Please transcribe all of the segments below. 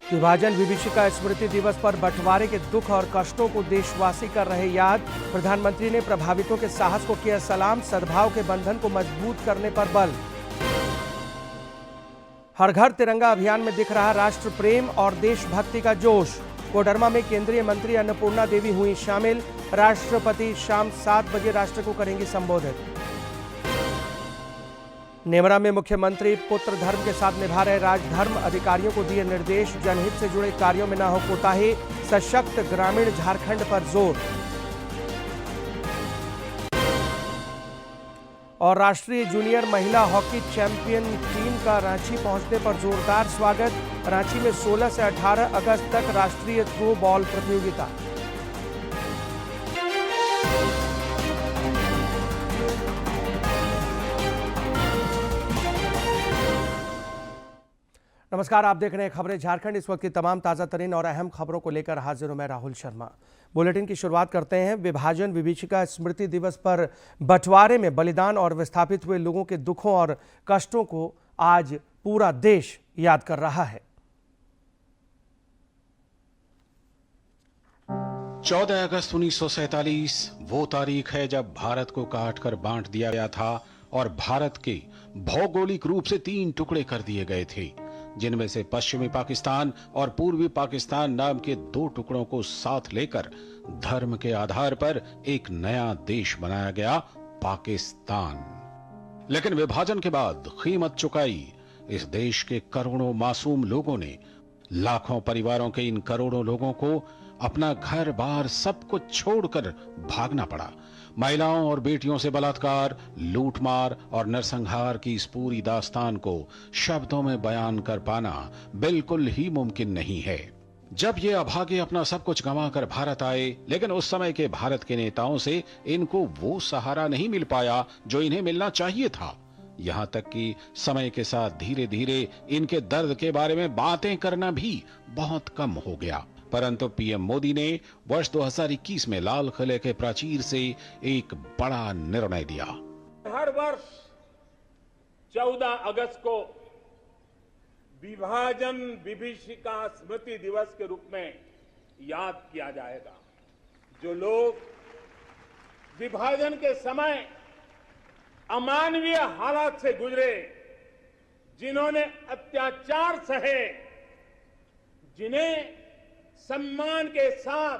विभाजन विभीषिका स्मृति दिवस पर बंटवारे के दुख और कष्टों को देशवासी कर रहे याद। प्रधानमंत्री ने प्रभावितों के साहस को किया सलाम। सद्भाव के बंधन को मजबूत करने पर बल। हर घर तिरंगा अभियान में दिख रहा राष्ट्र प्रेम और देशभक्ति का जोश। कोडरमा में केंद्रीय मंत्री अन्नपूर्णा देवी हुई शामिल। राष्ट्रपति शाम 7 बजे राष्ट्र को करेंगी संबोधित। नेमरा में मुख्यमंत्री पुत्र धर्म के साथ निभा रहे राजधर्म। अधिकारियों को दिए निर्देश, जनहित से जुड़े कार्यों में न हो कोताही। सशक्त ग्रामीण झारखंड पर जोर। और राष्ट्रीय जूनियर महिला हॉकी चैंपियन टीम का रांची पहुंचने पर जोरदार स्वागत। रांची में 16 से 18 अगस्त तक राष्ट्रीय थ्रो बॉल प्रतियोगिता। नमस्कार, आप देख रहे हैं खबरें झारखंड। इस वक्त की तमाम ताज़ा तरीन और अहम खबरों को लेकर हाजिर हूं मैं राहुल शर्मा। बुलेटिन की शुरुआत करते हैं। विभाजन विभीषिका स्मृति दिवस पर बंटवारे में बलिदान और विस्थापित हुए लोगों के दुखों और कष्टों को आज पूरा देश याद कर रहा है। 14 अगस्त 1947 वो तारीख है जब भारत को काटकर बांट दिया गया था और भारत के भौगोलिक रूप से 3 टुकड़े कर दिए गए थे, जिनमें से पश्चिमी पाकिस्तान और पूर्वी पाकिस्तान नाम के 2 टुकड़ों को साथ लेकर धर्म के आधार पर एक नया देश बनाया गया, पाकिस्तान। लेकिन विभाजन के बाद कीमत चुकाई इस देश के करोड़ों मासूम लोगों ने। लाखों परिवारों के इन करोड़ों लोगों को अपना घर बार सब कुछ छोड़कर भागना पड़ा। महिलाओं और बेटियों से बलात्कार, लूटमार और नरसंहार की इस पूरी दास्तान को शब्दों में बयान कर पाना बिल्कुल ही मुमकिन नहीं है। जब ये अभागे अपना सब कुछ गंवाकर भारत आए, लेकिन उस समय के भारत के नेताओं से इनको वो सहारा नहीं मिल पाया जो इन्हें मिलना चाहिए था। यहां तक कि समय के साथ धीरे धीरे इनके दर्द के बारे में बातें करना भी बहुत कम हो गया। परंतु पीएम मोदी ने वर्ष 2021 में लाल किले के प्राचीर से एक बड़ा निर्णय लिया। हर वर्ष 14 अगस्त को विभाजन विभीषिका स्मृति दिवस के रूप में याद किया जाएगा। जो लोग विभाजन के समय अमानवीय हालात से गुजरे, जिन्होंने अत्याचार सहे, जिन्हें सम्मान के साथ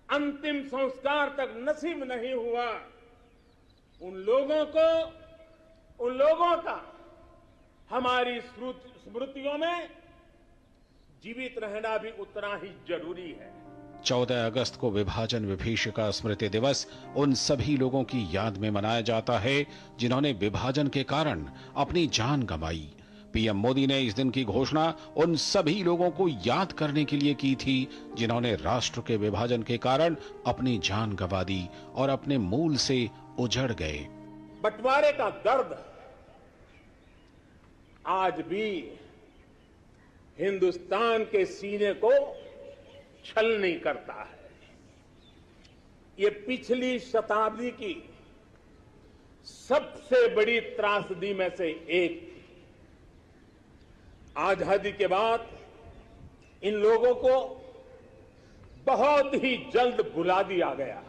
अंतिम संस्कार तक नसीब नहीं हुआ, उन लोगों का हमारी स्मृतियों में जीवित रहना भी उतना ही जरूरी है। 14 अगस्त को विभाजन विभीषिका स्मृति दिवस उन सभी लोगों की याद में मनाया जाता है जिन्होंने विभाजन के कारण अपनी जान गंवाई। पीएम मोदी ने इस दिन की घोषणा उन सभी लोगों को याद करने के लिए की थी जिन्होंने राष्ट्र के विभाजन के कारण अपनी जान गंवा दी और अपने मूल से उजड़ गए। बंटवारे का दर्द आज भी हिंदुस्तान के सीने को छलनी करता है। ये पिछली शताब्दी की सबसे बड़ी त्रासदी में से एक थी। आजादी के बाद इन लोगों को बहुत ही जल्द भुला दिया गया।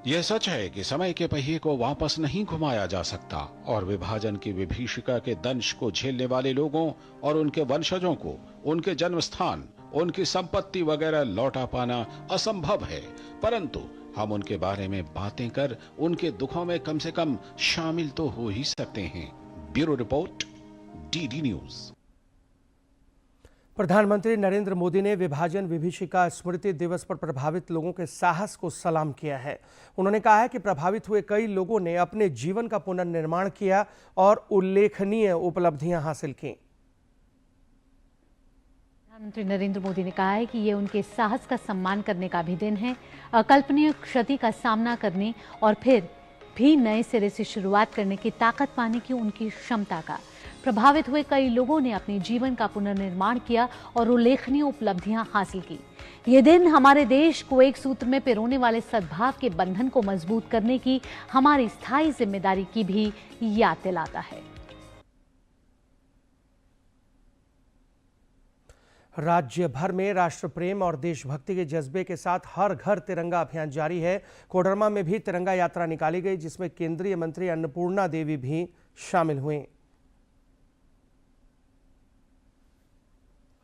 यह सच है कि समय के पहिए को वापस नहीं घुमाया जा सकता और विभाजन की विभीषिका के दंश को झेलने वाले लोगों और उनके वंशजों को उनके जन्म स्थान, उनकी संपत्ति वगैरह लौटा पाना असंभव है। परंतु हम उनके बारे में बातें कर उनके दुखों में कम से कम शामिल तो हो ही सकते हैं। Bureau report, DD news. प्रधानमंत्री नरेंद्र मोदी ने विभाजन विभीषिका स्मृति दिवस पर प्रभावित लोगों के साहस को सलाम किया है। उन्होंने कहा है कि प्रभावित हुए कई लोगों ने अपने जीवन का पुनर्निर्माण किया और उल्लेखनीय उपलब्धियां हासिल की। प्रधानमंत्री नरेंद्र मोदी ने कहा है कि ये उनके साहस का सम्मान करने का भी दिन है। अकल्पनीय क्षति का सामना करने और फिर भी नए सिरे से शुरुआत करने की ताकत पाने की उनकी क्षमता का। प्रभावित हुए कई लोगों ने अपने जीवन का पुनर्निर्माण किया और उल्लेखनीय उपलब्धियां हासिल की। ये दिन हमारे देश को एक सूत्र में पिरोने वाले सद्भाव के बंधन को मजबूत करने की हमारी स्थायी जिम्मेदारी की भी याद दिलाता है। राज्य भर में राष्ट्र प्रेम और देशभक्ति के जज्बे के साथ हर घर तिरंगा अभियान जारी है। कोडरमा में भी तिरंगा यात्रा निकाली गई, जिसमें केंद्रीय मंत्री अन्नपूर्णा देवी भी शामिल हुए।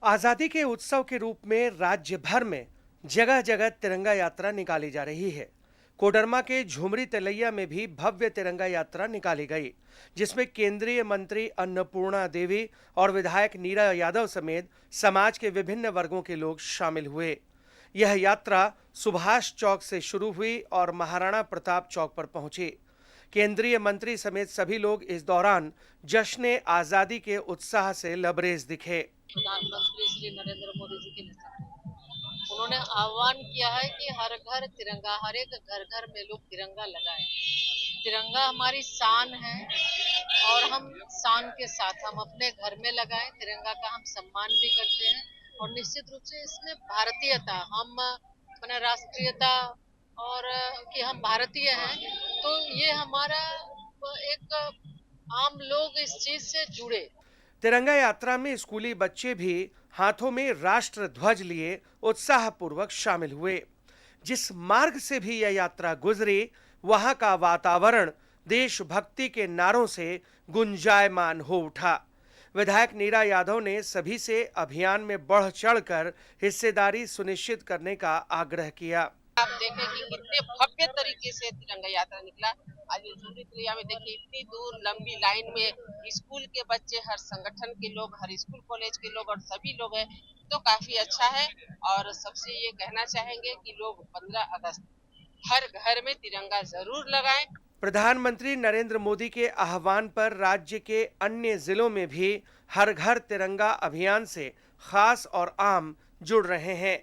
आजादी के उत्सव के रूप में राज्य भर में जगह जगह तिरंगा यात्रा निकाली जा रही है। कोडरमा के झुमरी तलैया में भी भव्य तिरंगा यात्रा निकाली गई, जिसमें केंद्रीय मंत्री अन्नपूर्णा देवी और विधायक नीरा यादव समेत समाज के विभिन्न वर्गों के लोग शामिल हुए। यह यात्रा सुभाष चौक से शुरू हुई और महाराणा प्रताप चौक पर पहुंची। केंद्रीय मंत्री समेत सभी लोग इस दौरान जश्न आजादी के उत्साह से लबरेज दिखे। प्रधानमंत्री श्री नरेंद्र मोदी जी के नेतृत्व उन्होंने आह्वान किया है कि हर घर तिरंगा, हर एक घर घर में लोग तिरंगा लगाएं। तिरंगा हमारी शान है और हम शान के साथ हम अपने घर में लगाएं। तिरंगा का हम सम्मान भी करते हैं और निश्चित रूप से इसमें भारतीयता, हम अपना राष्ट्रीयता और कि हम भारतीय हैं, तो ये हमारा एक आम लोग इस चीज से जुड़े। तिरंगा यात्रा में स्कूली बच्चे भी हाथों में राष्ट्र ध्वज लिए उत्साहपूर्वक शामिल हुए। जिस मार्ग से भी यह यात्रा गुजरी, वहां का वातावरण देशभक्ति के नारों से गुंजायमान हो उठा। विधायक नीरा यादव ने सभी से अभियान में बढ़ चढ़कर हिस्सेदारी सुनिश्चित करने का आग्रह किया। आप देखें कि कितने भव्य तरीके से तिरंगा यात्रा निकला। आज झुमरी तलैया में देखिए, इतनी दूर लंबी लाइन में स्कूल के बच्चे, हर संगठन के लोग, हर स्कूल कॉलेज के लोग और सभी लोग हैं, तो काफी अच्छा है। और सबसे ये कहना चाहेंगे कि लोग 15 अगस्त हर घर में तिरंगा जरूर लगाएं। प्रधानमंत्री नरेंद्र मोदी के आह्वान पर राज्य के अन्य जिलों में भी हर घर तिरंगा अभियान से खास और आम जुड़ रहे हैं।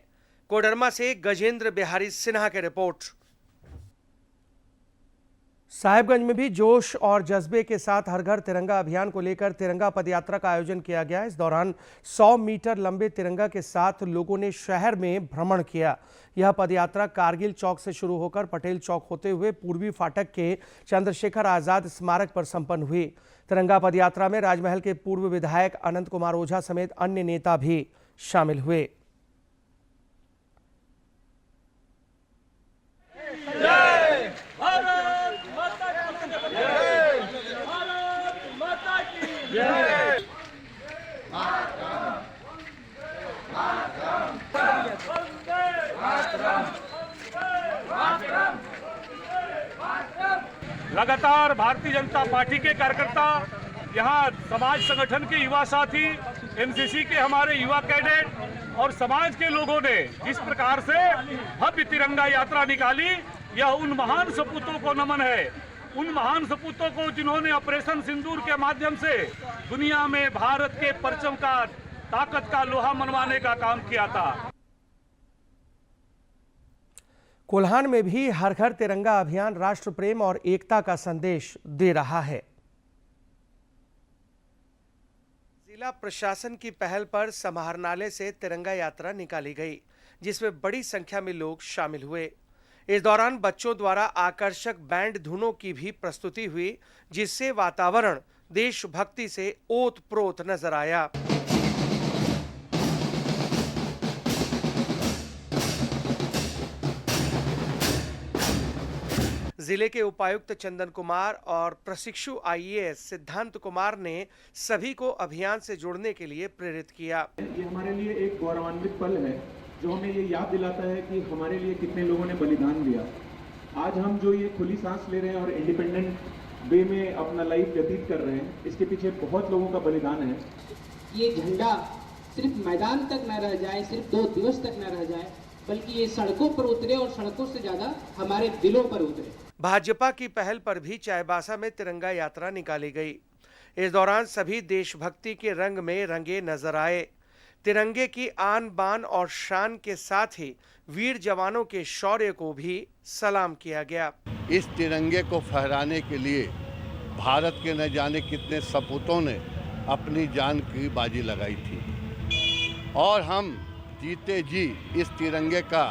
कोडरमा से गजेंद्र बिहारी सिन्हा की रिपोर्ट। साहिबगंज में भी जोश और जज्बे के साथ हर घर तिरंगा अभियान को लेकर तिरंगा पदयात्रा का आयोजन किया गया। इस दौरान 100 मीटर लंबे तिरंगा के साथ लोगों ने शहर में भ्रमण किया। यह पदयात्रा कारगिल चौक से शुरू होकर पटेल चौक होते हुए पूर्वी फाटक के चंद्रशेखर आजाद स्मारक पर संपन्न हुई। तिरंगा पदयात्रा में राजमहल के पूर्व विधायक अनंत कुमार ओझा समेत अन्य नेता भी शामिल हुए। लगातार भारतीय जनता पार्टी के कार्यकर्ता, यहाँ समाज संगठन के युवा साथी, एनसीसी के हमारे युवा कैडेट और समाज के लोगों ने जिस प्रकार से भव्य तिरंगा यात्रा निकाली, यह उन महान सपूतों को नमन है। उन महान सपूतों को जिन्होंने ऑपरेशन सिंदूर के माध्यम से दुनिया में भारत के परचम का, ताकत का लोहा मनवाने का काम किया था। कोल्हान में भी हर घर तिरंगा अभियान राष्ट्र प्रेम और एकता का संदेश दे रहा है। जिला प्रशासन की पहल पर समाहरणालय से तिरंगा यात्रा निकाली गई, जिसमें बड़ी संख्या में लोग शामिल हुए। इस दौरान बच्चों द्वारा आकर्षक बैंड धुनों की भी प्रस्तुति हुई, जिससे वातावरण देशभक्ति से ओत-प्रोत नजर आया। जिले के उपायुक्त चंदन कुमार और प्रशिक्षु आईएएस सिद्धांत कुमार ने सभी को अभियान से जुड़ने के लिए प्रेरित किया। ये हमारे लिए एक गौरवान्वित पल है, जो हमें ये याद दिलाता है कि हमारे लिए कितने लोगों ने बलिदान दिया। आज हम जो ये खुली सांस ले रहे हैं और इंडिपेंडेंट वे में अपना लाइफ व्यतीत कर रहे हैं, इसके पीछे बहुत लोगों का बलिदान है। ये झंडा सिर्फ मैदान तक न रह जाए, सिर्फ 2 दिवस तक न रह जाए, बल्कि ये सड़कों पर उतरे और सड़कों से ज्यादा हमारे दिलों पर उतरे। भाजपा की पहल पर भी चाईबासा में तिरंगा यात्रा निकाली गई। इस दौरान सभी देशभक्ति के रंग में रंगे नजर आए। तिरंगे की आन बान और शान के साथ ही वीर जवानों के शौर्य को भी सलाम किया गया। इस तिरंगे को फहराने के लिए भारत के न जाने कितने सपूतों ने अपनी जान की बाजी लगाई थी और हम जीते जी इस तिरंगे का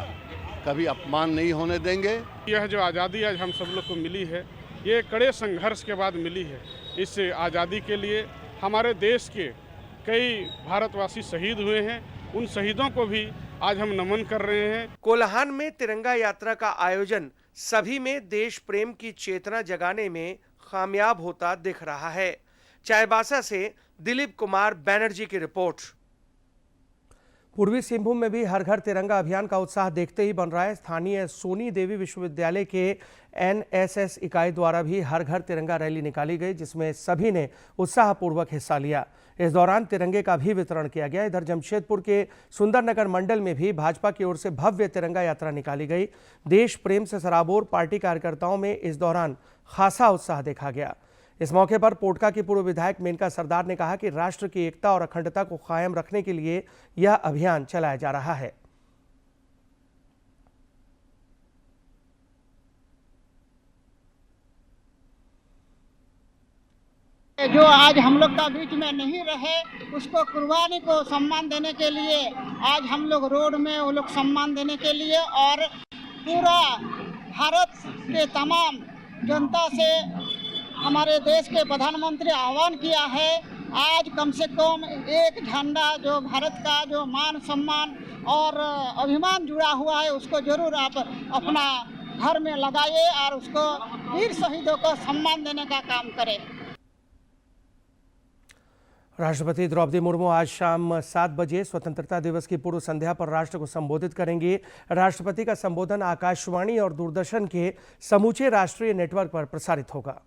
कभी अपमान नहीं होने देंगे। यह जो आज़ादी आज हम सब लोग को मिली है, ये कड़े संघर्ष के बाद मिली है। इस आज़ादी के लिए हमारे देश के कई भारतवासी शहीद हुए हैं उन शहीदों को भी आज हम नमन कर रहे हैं। कोल्हान में तिरंगा यात्रा का आयोजन सभी में देश प्रेम की चेतना जगाने में कामयाब होता दिख रहा है। चाईबासा से दिलीप कुमार बनर्जी की रिपोर्ट। पूर्वी सिंहभूम में भी हर घर तिरंगा अभियान का उत्साह देखते ही बन रहा है। स्थानीय सोनी देवी विश्वविद्यालय के एनएसएस इकाई द्वारा भी हर घर तिरंगा रैली निकाली गई, जिसमें सभी ने उत्साहपूर्वक हिस्सा लिया। इस दौरान तिरंगे का भी वितरण किया गया। इधर जमशेदपुर के सुंदरनगर मंडल में भी भाजपा की ओर से भव्य तिरंगा यात्रा निकाली गई। देश प्रेम से सराबोर पार्टी कार्यकर्ताओं में इस दौरान खासा उत्साह देखा गया। इस मौके पर पोटका की पूर्व विधायक मेनका सरदार ने कहा कि राष्ट्र की एकता और अखंडता को कायम रखने के लिए यह अभियान चलाया जा रहा है। जो आज हम लोग का बीच में नहीं रहे, उसको कुर्बानी को सम्मान देने के लिए आज हम लोग रोड में वो लोग सम्मान देने के लिए और पूरा भारत के तमाम जनता से हमारे देश के प्रधानमंत्री आह्वान किया है। आज कम से कम एक झंडा जो भारत का जो मान सम्मान और अभिमान जुड़ा हुआ है, उसको जरूर आप अपना घर में लगाइए और उसको वीर शहीदों को सम्मान देने का काम करें। राष्ट्रपति द्रौपदी मुर्मू आज शाम 7 बजे स्वतंत्रता दिवस की पूर्व संध्या पर राष्ट्र को संबोधित करेंगी। राष्ट्रपति का संबोधन आकाशवाणी और दूरदर्शन के समूचे राष्ट्रीय नेटवर्क पर प्रसारित होगा।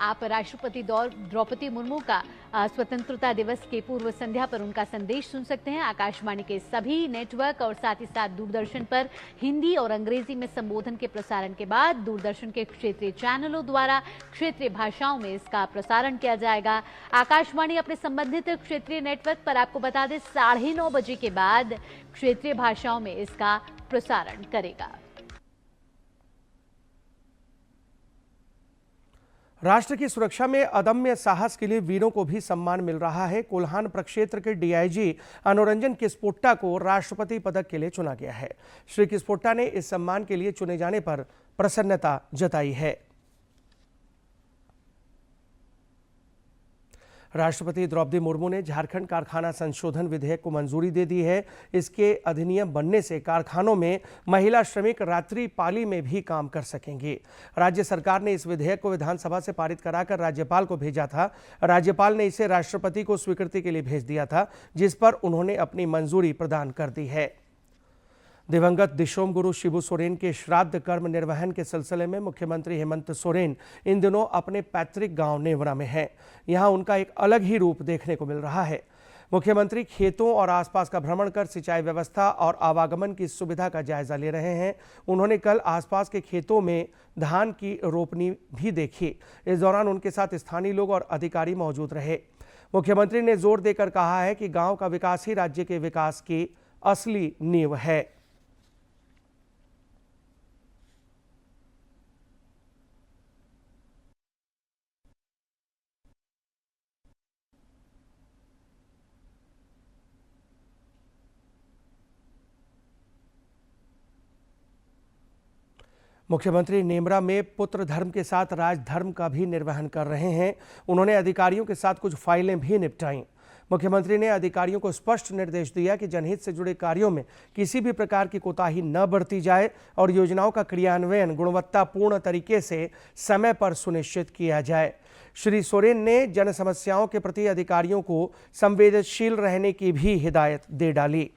आप राष्ट्रपति द्रौपदी मुर्मू का स्वतंत्रता दिवस के पूर्व संध्या पर उनका संदेश सुन सकते हैं। आकाशवाणी के सभी नेटवर्क और साथ ही साथ दूरदर्शन पर हिंदी और अंग्रेजी में संबोधन के प्रसारण के बाद दूरदर्शन के क्षेत्रीय चैनलों द्वारा क्षेत्रीय भाषाओं में इसका प्रसारण किया जाएगा। आकाशवाणी अपने संबंधित क्षेत्रीय नेटवर्क पर आपको बता दें 9:30 बजे के बाद क्षेत्रीय भाषाओं में इसका प्रसारण करेगा। राष्ट्र की सुरक्षा में अदम्य साहस के लिए वीरों को भी सम्मान मिल रहा है। कोल्हान प्रक्षेत्र के डीआईजी अनुरंजन किस्पोट्टा को राष्ट्रपति पदक के लिए चुना गया है। श्री किस्पोट्टा ने इस सम्मान के लिए चुने जाने पर प्रसन्नता जताई है। राष्ट्रपति द्रौपदी मुर्मू ने झारखंड कारखाना संशोधन विधेयक को मंजूरी दे दी है। इसके अधिनियम बनने से कारखानों में महिला श्रमिक रात्रि पाली में भी काम कर सकेंगे। राज्य सरकार ने इस विधेयक को विधानसभा से पारित कराकर राज्यपाल को भेजा था। राज्यपाल ने इसे राष्ट्रपति को स्वीकृति के लिए भेज दिया था, जिस पर उन्होंने अपनी मंजूरी प्रदान कर दी है। दिवंगत दिशोम गुरु शिबू सोरेन के श्राद्ध कर्म निर्वहन के सिलसिले में मुख्यमंत्री हेमंत सोरेन इन दिनों अपने पैतृक गांव नेवरा में हैं। यहां उनका एक अलग ही रूप देखने को मिल रहा है। मुख्यमंत्री खेतों और आसपास का भ्रमण कर सिंचाई व्यवस्था और आवागमन की सुविधा का जायजा ले रहे हैं। उन्होंने कल आसपास के खेतों में धान की रोपनी भी देखी। इस दौरान उनके साथ स्थानीय लोग और अधिकारी मौजूद रहे। मुख्यमंत्री ने जोर देकर कहा है कि गाँव का विकास ही राज्य के विकास की असली नींव है। मुख्यमंत्री नेमरा में पुत्र धर्म के साथ राजधर्म का भी निर्वहन कर रहे हैं। उन्होंने अधिकारियों के साथ कुछ फाइलें भी निपटाईं। मुख्यमंत्री ने अधिकारियों को स्पष्ट निर्देश दिया कि जनहित से जुड़े कार्यों में किसी भी प्रकार की कोताही न बरती जाए और योजनाओं का क्रियान्वयन गुणवत्तापूर्ण तरीके से समय पर सुनिश्चित किया जाए। श्री सोरेन ने जन समस्याओं के प्रति अधिकारियों को संवेदनशील रहने की भी हिदायत दे डाली।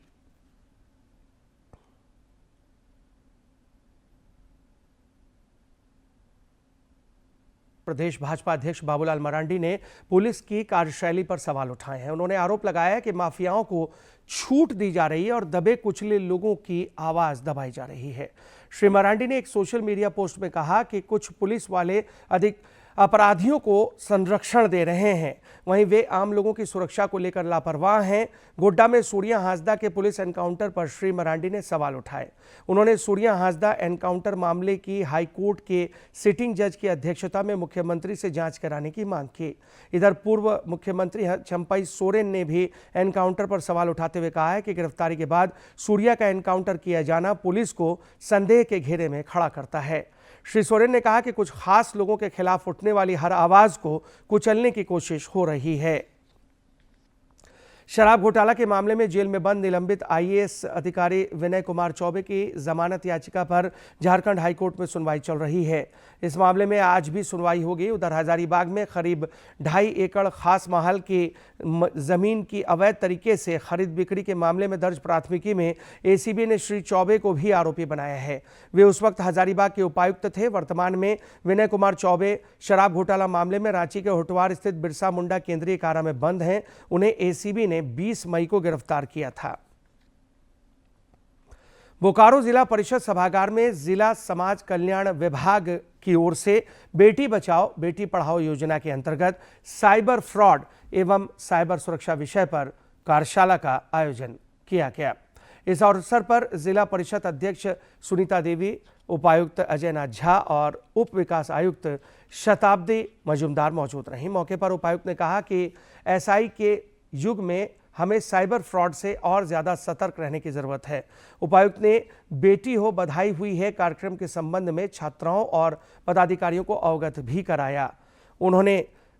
प्रदेश भाजपा अध्यक्ष बाबूलाल मरांडी ने पुलिस की कार्यशैली पर सवाल उठाए हैं। उन्होंने आरोप लगाया कि माफियाओं को छूट दी जा रही है और दबे कुचले लोगों की आवाज दबाई जा रही है। श्री मरांडी ने एक सोशल मीडिया पोस्ट में कहा कि कुछ पुलिस वाले अधिक अपराधियों को संरक्षण दे रहे हैं, वहीं वे आम लोगों की सुरक्षा को लेकर लापरवाह हैं। गोड्डा में सूर्या हांसदा के पुलिस एनकाउंटर पर श्री मरांडी ने सवाल उठाए। उन्होंने सूर्या हांसदा एनकाउंटर मामले की हाईकोर्ट के सिटिंग जज की अध्यक्षता में मुख्यमंत्री से जांच कराने की मांग की। इधर पूर्व मुख्यमंत्री चंपई सोरेन ने भी एनकाउंटर पर सवाल उठाते हुए कहा है कि गिरफ्तारी के बाद सूर्या का एनकाउंटर किया जाना पुलिस को संदेह के घेरे में खड़ा करता है। श्री सोरेन ने कहा कि कुछ खास लोगों के खिलाफ उठने वाली हर आवाज को कुचलने की कोशिश हो रही है। शराब घोटाला के मामले में जेल में बंद निलंबित आईएएस अधिकारी विनय कुमार चौबे की जमानत याचिका पर झारखंड हाईकोर्ट में सुनवाई चल रही है। इस मामले में आज भी सुनवाई होगी। उधर हजारीबाग में करीब 2.5 एकड़ खास महल की जमीन की अवैध तरीके से खरीद बिक्री के मामले में दर्ज प्राथमिकी में एसीबी ने श्री चौबे को भी आरोपी बनाया है। वे उस वक्त हजारीबाग के उपायुक्त थे। वर्तमान में विनय कुमार चौबे शराब घोटाला मामले में रांची के होटवार स्थित बिरसा मुंडा केंद्रीय कारा में बंद हैं। उन्हें एसीबी ने 20 मई को गिरफ्तार किया था। बोकारो जिला परिषद सभागार में जिला समाज कल्याण विभाग की ओर से बेटी बचाओ बेटी पढ़ाओ योजना के अंतर्गत साइबर फ्रॉड एवं साइबर सुरक्षा विषय पर कार्यशाला का आयोजन किया गया। इस अवसर पर जिला परिषद अध्यक्ष सुनीता देवी, उपायुक्त अजय नाथ झा और उप विकास आयुक्त शताब्दी मजुमदार मौजूद रहीं। मौके पर उपायुक्त ने कहा कि एसआई के युग में हमें साइबर फ्रॉड से और ज़्यादा सतर्क रहने की ज़रूरत है। उपायुक्त ने बेटी हो बधाई हुई है कार्यक्रम के संबंध में छात्राओं और पदाधिकारियों को अवगत भी कराया। उन्होंने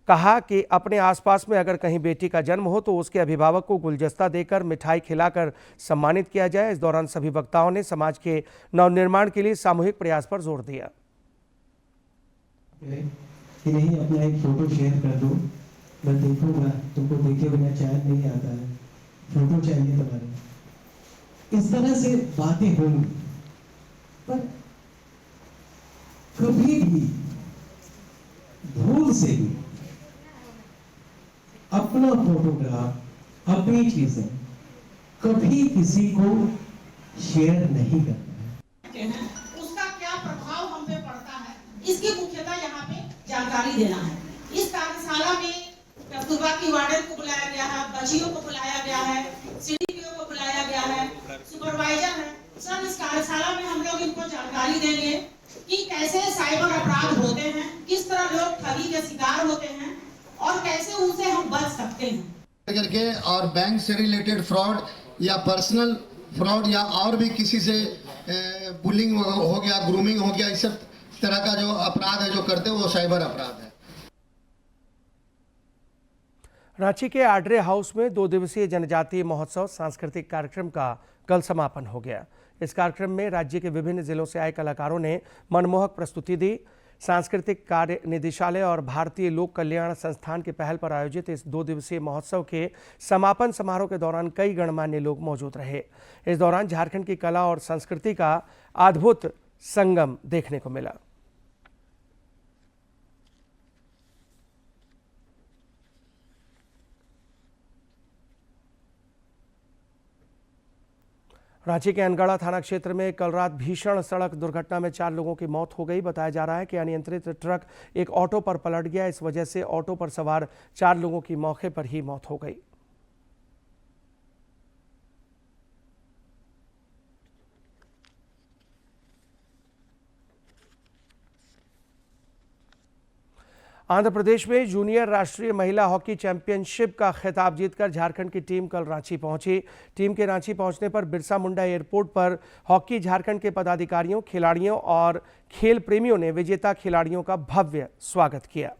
कहा कि अपने आसपास में अगर कहीं बेटी का जन्म हो तो उसके अभिभावक को गुलदस्ता देकर मिठाई खिलाकर सम्मानित किया जाए। इस दौरान सभी वक्ताओं ने समाज के नवनिर्माण के लिए सामूहिक प्रयास पर जोर दिया। कि नहीं अपना एक फोटो शेयर कर दो, मैं देखूंगा, तुमको देखे बिना चैन नहीं आता है, फोटो चाहिए तुम्हारे। इस तरह से बातें होंगी, पर कभी भी भूल से भी अपना फोटोग्राफ, अपनी चीजें कभी किसी को शेयर नहीं करना है। उसका क्या प्रभाव हम पे पड़ता है, इसकी मुख्यतः यहाँ पे जानकारी देना है। इस कार्यशाला में कस्तूरबा की वार्डन को बुलाया गया है, बच्चियों को बुलाया गया है, सीडीपीओ को बुलाया गया है, सुपरवाइजर है। सब इस कार्यशाला में हम लोग इनको जानकारी देंगे कि कैसे साइबर अपराध होते हैं, किस तरह लोग ठगी के शिकार होते हैं और कैसे उनसे हम बच सकते हैं करके। और बैंक से रिलेटेड फ्रॉड या पर्सनल फ्रॉड या और भी किसी से बुलिंग हो गया, ग्रूमिंग हो गया, इस तरह का जो अपराध है जो करते हैं वो साइबर अपराध है। रांची के आड्रे हाउस में 2 दिवसीय जनजातीय महोत्सव सांस्कृतिक कार्यक्रम का कल समापन हो गया। इस कार्यक्रम में राज्य के विभिन्न जिलों से आए कलाकारों ने मनमोहक प्रस्तुति दी। सांस्कृतिक कार्य निदेशालय और भारतीय लोक कल्याण संस्थान की पहल पर आयोजित इस 2 दिवसीय महोत्सव के समापन समारोह के दौरान कई गणमान्य लोग मौजूद रहे। इस दौरान झारखंड की कला और संस्कृति का अद्भुत संगम देखने को मिला। रांची के अनगढ़ा थाना क्षेत्र में कल रात भीषण सड़क दुर्घटना में 4 लोगों की मौत हो गई। बताया जा रहा है कि अनियंत्रित ट्रक एक ऑटो पर पलट गया। इस वजह से ऑटो पर सवार 4 लोगों की मौके पर ही मौत हो गई। आंध्र प्रदेश में जूनियर राष्ट्रीय महिला हॉकी चैंपियनशिप का खिताब जीतकर झारखंड की टीम कल रांची पहुंची। टीम के रांची पहुंचने पर बिरसा मुंडा एयरपोर्ट पर हॉकी झारखंड के पदाधिकारियों, खिलाड़ियों और खेल प्रेमियों ने विजेता खिलाड़ियों का भव्य स्वागत किया।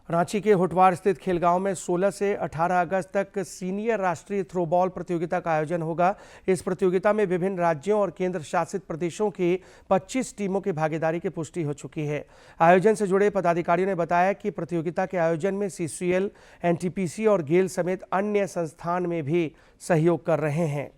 रांची के होटवार स्थित खेलगांव में 16 से 18 अगस्त तक सीनियर राष्ट्रीय थ्रोबॉल प्रतियोगिता का आयोजन होगा। इस प्रतियोगिता में विभिन्न राज्यों और केंद्र शासित प्रदेशों की 25 टीमों की भागीदारी की पुष्टि हो चुकी है। आयोजन से जुड़े पदाधिकारियों ने बताया कि प्रतियोगिता के आयोजन में CCL, NTPC और गेल समेत अन्य संस्थान में भी सहयोग कर रहे हैं।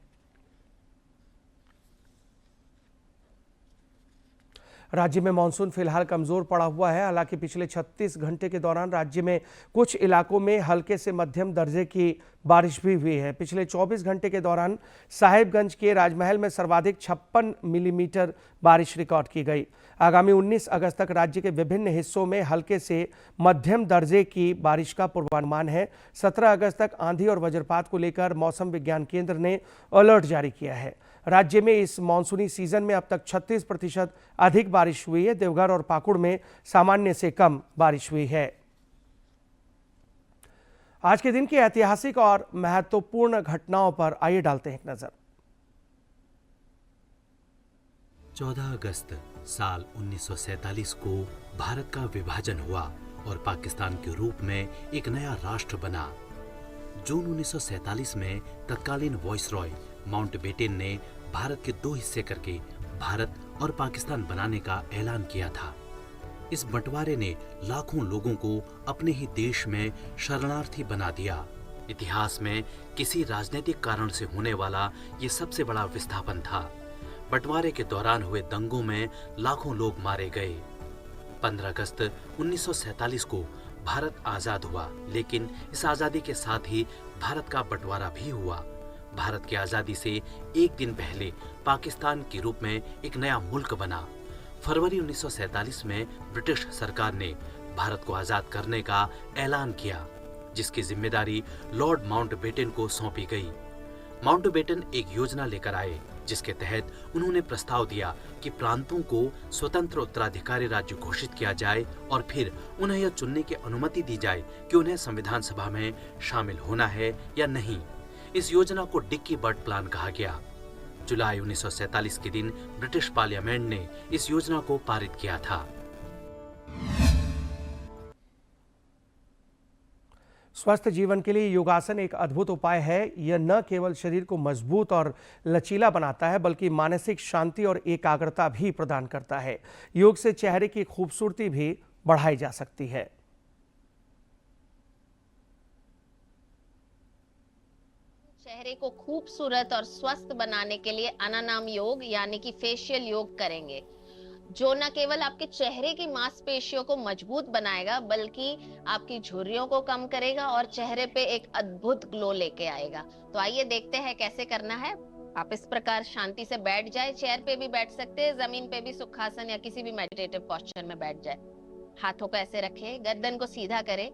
राज्य में मानसून फिलहाल कमजोर पड़ा हुआ है। हालांकि पिछले 36 घंटे के दौरान राज्य में कुछ इलाकों में हल्के से मध्यम दर्जे की बारिश भी हुई है। पिछले 24 घंटे के दौरान साहिबगंज के राजमहल में सर्वाधिक 56 मिलीमीटर बारिश रिकॉर्ड की गई। आगामी 19 अगस्त तक राज्य के विभिन्न हिस्सों में हल्के से मध्यम दर्जे की बारिश का पूर्वानुमान है। 17 अगस्त तक आंधी और वज्रपात को लेकर मौसम विज्ञान केंद्र ने अलर्ट जारी किया है। राज्य में इस मानसूनी सीजन में अब तक 36% अधिक बारिश हुई है। देवघर और पाकुड़ में सामान्य से कम बारिश हुई है। आज के दिन की ऐतिहासिक और महत्वपूर्ण घटनाओं पर आइए डालते हैं एक नजर। 14 अगस्त साल 1947 को भारत का विभाजन हुआ और पाकिस्तान के रूप में एक नया राष्ट्र बना। जून 1947 में तत्कालीन वायसरॉय माउंटबेटन ने भारत के 2 हिस्से करके भारत और पाकिस्तान बनाने का ऐलान किया था। इस बंटवारे ने लाखों लोगों को अपने ही देश में शरणार्थी बना दिया। इतिहास में किसी राजनीतिक कारण से होने वाला ये सबसे बड़ा विस्थापन था। बंटवारे के दौरान हुए दंगों में लाखों लोग मारे गए। 15 अगस्त 1947 को भारत आजाद हुआ, लेकिन इस आजादी के साथ ही भारत का बंटवारा भी हुआ। भारत की आजादी से एक दिन पहले पाकिस्तान के रूप में एक नया मुल्क बना। फरवरी 1947 में ब्रिटिश सरकार ने भारत को आजाद करने का ऐलान किया, जिसकी जिम्मेदारी लॉर्ड माउंटबेटन को सौंपी गई। माउंटबेटन एक योजना लेकर आए, जिसके तहत उन्होंने प्रस्ताव दिया कि प्रांतों को स्वतंत्र उत्तराधिकारी राज्य घोषित किया जाए और फिर उन्हें यह चुनने की अनुमति दी जाए कि उन्हें संविधान सभा में शामिल होना है या नहीं। इस योजना को डिक्की बर्ड प्लान कहा गया। जुलाई 1947 के दिन ब्रिटिश पार्लियामेंट ने इस योजना को पारित किया था। स्वस्थ जीवन के लिए योगासन एक अद्भुत उपाय है। यह न केवल शरीर को मजबूत और लचीला बनाता है, बल्कि मानसिक शांति और एकाग्रता भी प्रदान करता है। योग से चेहरे की खूबसूरती भी बढ़ाई जा सकती है। चेहरे को खूबसूरत और स्वस्थ बनाने के लिए अनानाम योग यानी कि फेशियल योग करेंगे, जो न केवल आपके चेहरे की मांसपेशियों को मजबूत बनाएगा, बल्कि आपकी झुर्रियों को कम करेगा और चेहरे पे एक अद्भुत ग्लो लेके आएगा। तो आइए देखते हैं कैसे करना है। आप इस प्रकार शांति से बैठ जाए, चेयर पे भी बैठ सकते हैं, जमीन पे भी सुखासन या किसी भी मेडिटेटिव पोस्चर में बैठ जाए। हाथों को ऐसे रखे, गर्दन को सीधा करे,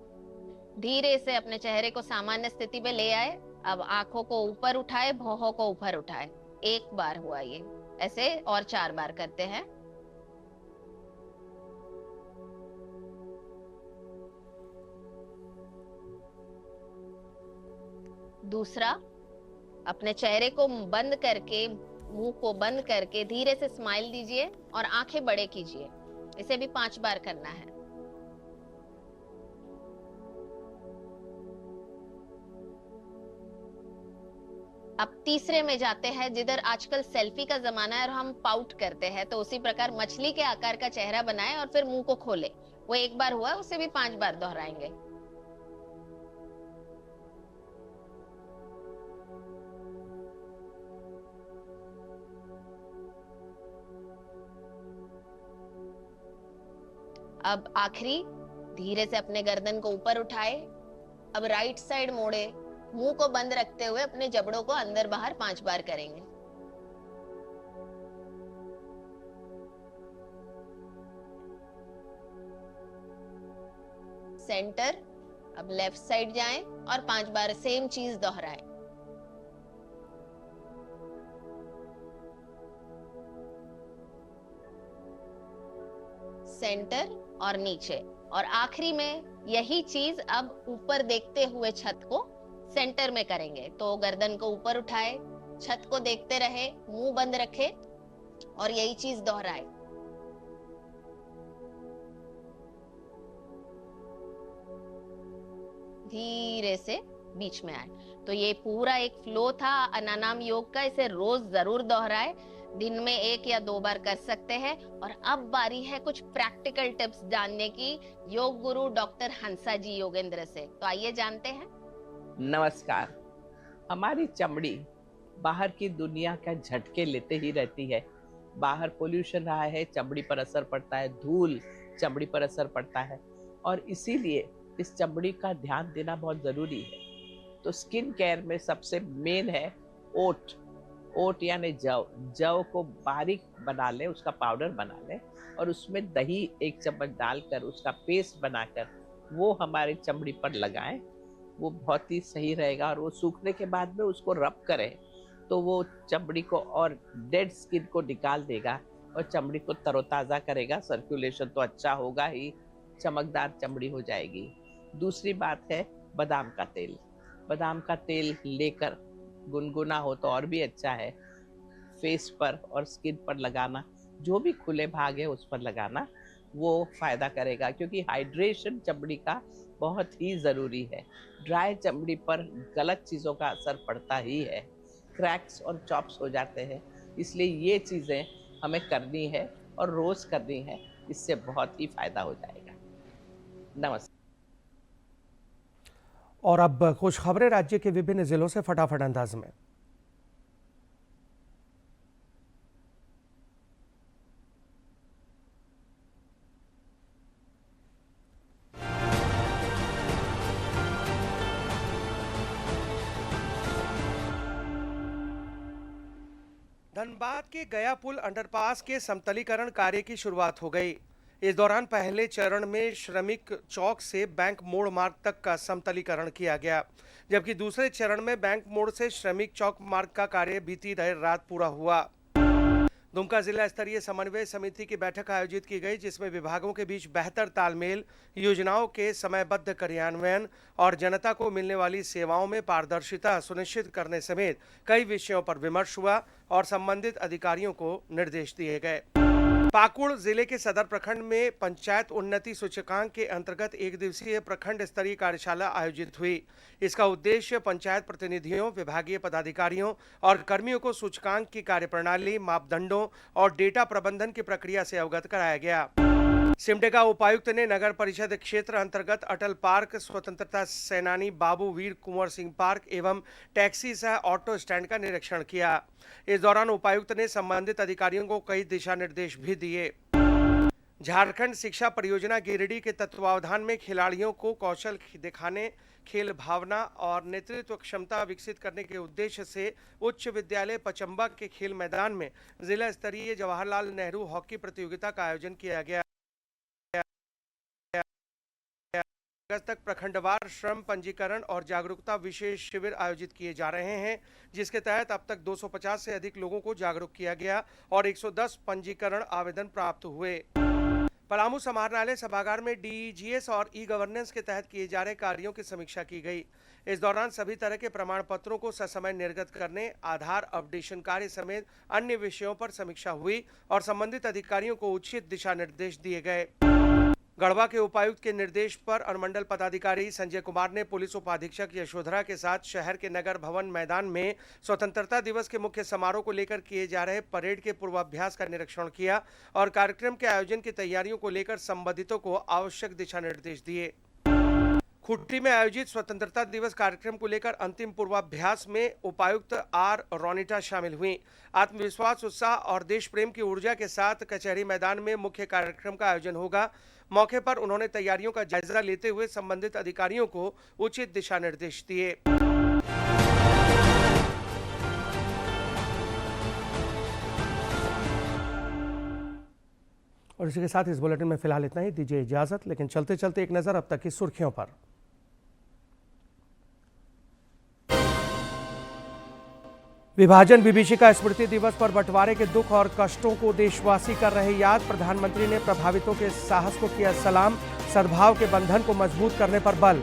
धीरे से अपने चेहरे को सामान्य स्थिति पे ले आए। अब आंखों को ऊपर उठाए, भौहों को ऊपर उठाए। एक बार हुआ ये, ऐसे और 4 बार करते हैं। दूसरा, अपने चेहरे को बंद करके, मुंह को बंद करके धीरे से स्माइल दीजिए और आंखें बड़े कीजिए। इसे भी 5 बार करना है। अब तीसरे में जाते हैं, जिधर आजकल सेल्फी का जमाना है और हम पाउट करते हैं, तो उसी प्रकार मछली के आकार का चेहरा बनाएं और फिर मुंह को खोले। वो 1 बार हुआ, उसे भी 5 बार दोहराएंगे। अब आखिरी, धीरे से अपने गर्दन को ऊपर उठाए। अब राइट साइड मोड़े, मुंह को बंद रखते हुए अपने जबड़ों को अंदर बाहर 5 बार करेंगे। सेंटर, अब लेफ्ट साइड जाएं और 5 बार सेम चीज दोहराएं। सेंटर और नीचे, और आखिरी में यही चीज अब ऊपर देखते हुए छत को सेंटर में करेंगे। तो गर्दन को ऊपर उठाए, छत को देखते रहे, मुंह बंद रखे और यही चीज दोहराए। धीरे से बीच में आए। तो ये पूरा एक फ्लो था अनानाम योग का। इसे रोज जरूर दोहराए, दिन में 1 या 2 बार कर सकते हैं। और अब बारी है कुछ प्रैक्टिकल टिप्स जानने की योग गुरु डॉक्टर हंसा जी योगेंद्र से। तो आइए जानते हैं। नमस्कार। हमारी चमड़ी बाहर की दुनिया का झटके लेते ही रहती है। बाहर पोल्यूशन रहा है, चमड़ी पर असर पड़ता है, धूल चमड़ी पर असर पड़ता है, और इसीलिए इस चमड़ी का ध्यान देना बहुत ज़रूरी है। तो स्किन केयर में सबसे मेन है ओट। ओट यानी जव को बारीक बना लें, उसका पाउडर बना लें और उसमें दही 1 चम्मच डालकर उसका पेस्ट बनाकर वो हमारी चमड़ी पर लगाएं। वो बहुत ही सही रहेगा। और वो सूखने के बाद में उसको रब करें तो वो चमड़ी को और डेड स्किन को निकाल देगा और चमड़ी को तरोताज़ा करेगा। सर्कुलेशन तो अच्छा होगा ही, चमकदार चमड़ी हो जाएगी। दूसरी बात है बादाम का तेल। बादाम का तेल लेकर गुनगुना हो तो और भी अच्छा है, फेस पर और स्किन पर लगाना जो भी खुले भाग है उस पर लगाना, वो फायदा करेगा, क्योंकि हाइड्रेशन चमड़ी का बहुत ही ज़रूरी है। ड्राई चमड़ी पर गलत चीज़ों का असर पड़ता ही है, क्रैक्स और चॉप्स हो जाते हैं। इसलिए ये चीज़ें हमें करनी है और रोज़ करनी है, इससे बहुत ही फायदा हो जाएगा। नमस्कार। और अब कुछ खबरें राज्य के विभिन्न जिलों से फटाफट अंदाज में। धनबाद के गया पुल अंडरपास के समतलीकरण कार्य की शुरुआत हो गई। इस दौरान पहले चरण में श्रमिक चौक से बैंक मोड़ मार्ग तक का समतलीकरण किया गया, जबकि दूसरे चरण में बैंक मोड़ से श्रमिक चौक मार्ग का कार्य बीती देर रात पूरा हुआ। दुमका जिला स्तरीय समन्वय समिति की बैठक आयोजित की गई, जिसमें विभागों के बीच बेहतर तालमेल, योजनाओं के समयबद्ध क्रियान्वयन और जनता को मिलने वाली सेवाओं में पारदर्शिता सुनिश्चित करने समेत कई विषयों पर विमर्श हुआ और संबंधित अधिकारियों को निर्देश दिए गए। पाकुड़ जिले के सदर प्रखंड में पंचायत उन्नति सूचकांक के अंतर्गत एक दिवसीय प्रखंड स्तरीय कार्यशाला आयोजित हुई। इसका उद्देश्य पंचायत प्रतिनिधियों, विभागीय पदाधिकारियों और कर्मियों को सूचकांक की कार्यप्रणाली, मापदंडों और डेटा प्रबंधन की प्रक्रिया से अवगत कराया गया। सिमडेगा उपायुक्त ने नगर परिषद क्षेत्र अंतर्गत अटल पार्क, स्वतंत्रता सेनानी बाबू वीर कुंवर सिंह पार्क एवं टैक्सी सह ऑटो स्टैंड का निरीक्षण किया। इस दौरान उपायुक्त ने संबंधित अधिकारियों को कई दिशा निर्देश भी दिए। झारखंड शिक्षा परियोजना गिरिडीह के तत्वावधान में खिलाड़ियों को कौशल दिखाने, खेल भावना और नेतृत्व क्षमता विकसित करने के उद्देश्य से उच्च विद्यालय पचम्बा के खेल मैदान में जिला स्तरीय जवाहरलाल नेहरू हॉकी प्रतियोगिता का आयोजन किया गया। अगस्त तक प्रखंडवार श्रम पंजीकरण और जागरूकता विशेष शिविर आयोजित किए जा रहे हैं, जिसके तहत अब तक 250 से अधिक लोगों को जागरूक किया गया और 110 पंजीकरण आवेदन प्राप्त हुए। पलामू समाहरणालय सभागार में डीजीएस और ई गवर्नेंस के तहत किए जा रहे कार्यों की समीक्षा की गई। इस दौरान सभी तरह के प्रमाण पत्रों को ससमय निर्गत करने, आधार अपडेशन कार्य समेत अन्य विषयों पर समीक्षा हुई और संबंधित अधिकारियों को उचित दिशा निर्देश दिए गए। गढ़वा के उपायुक्त के निर्देश पर अनुमंडल पदाधिकारी संजय कुमार ने पुलिस उपाधीक्षक यशोधरा के साथ शहर के नगर भवन मैदान में स्वतंत्रता दिवस के मुख्य समारोह को लेकर किए जा रहे परेड के पूर्वाभ्यास का निरीक्षण किया और कार्यक्रम के आयोजन की तैयारियों को लेकर संबंधितों को आवश्यक दिशा निर्देश दिए। खुट्टी में आयोजित स्वतंत्रता दिवस कार्यक्रम को लेकर अंतिम पूर्वाभ्यास में उपायुक्त आर रोनिटा शामिल हुई। आत्मविश्वास, उत्साह और देश प्रेम की ऊर्जा के साथ कचहरी मैदान में मुख्य कार्यक्रम का आयोजन होगा। मौके पर उन्होंने तैयारियों का जायजा लेते हुए संबंधित अधिकारियों को उचित दिशा निर्देश दिए। और इसी के साथ इस बुलेटिन में फिलहाल इतना ही। दीजिए इजाजत, लेकिन चलते चलते एक नजर अब तक की सुर्खियों पर। विभाजन विभीषिका स्मृति दिवस पर बंटवारे के दुख और कष्टों को देशवासी कर रहे याद। प्रधानमंत्री ने प्रभावितों के साहस को किया सलाम। सद्भाव के बंधन को मजबूत करने पर बल।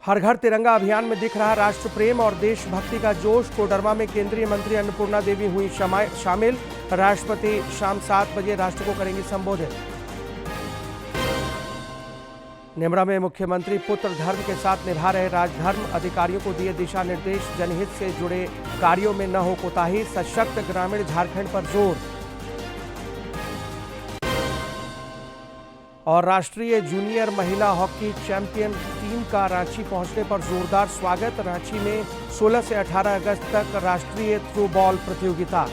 हर घर तिरंगा अभियान में दिख रहा राष्ट्र प्रेम और देशभक्ति का जोश। कोडरमा में केंद्रीय मंत्री अन्नपूर्णा देवी हुई शामिल। राष्ट्रपति शाम 7 बजे राष्ट्र को करेंगी संबोधित। नेमरा में मुख्यमंत्री पुत्र धर्म के साथ निभा रहे राजधर्म। अधिकारियों को दिए दिशा निर्देश। जनहित से जुड़े कार्यों में न हो कोताही। सशक्त ग्रामीण झारखंड पर जोर। और राष्ट्रीय जूनियर महिला हॉकी चैंपियन टीम का रांची पहुंचने पर जोरदार स्वागत। रांची में 16 से 18 अगस्त तक राष्ट्रीय थ्रो बॉल प्रतियोगिता।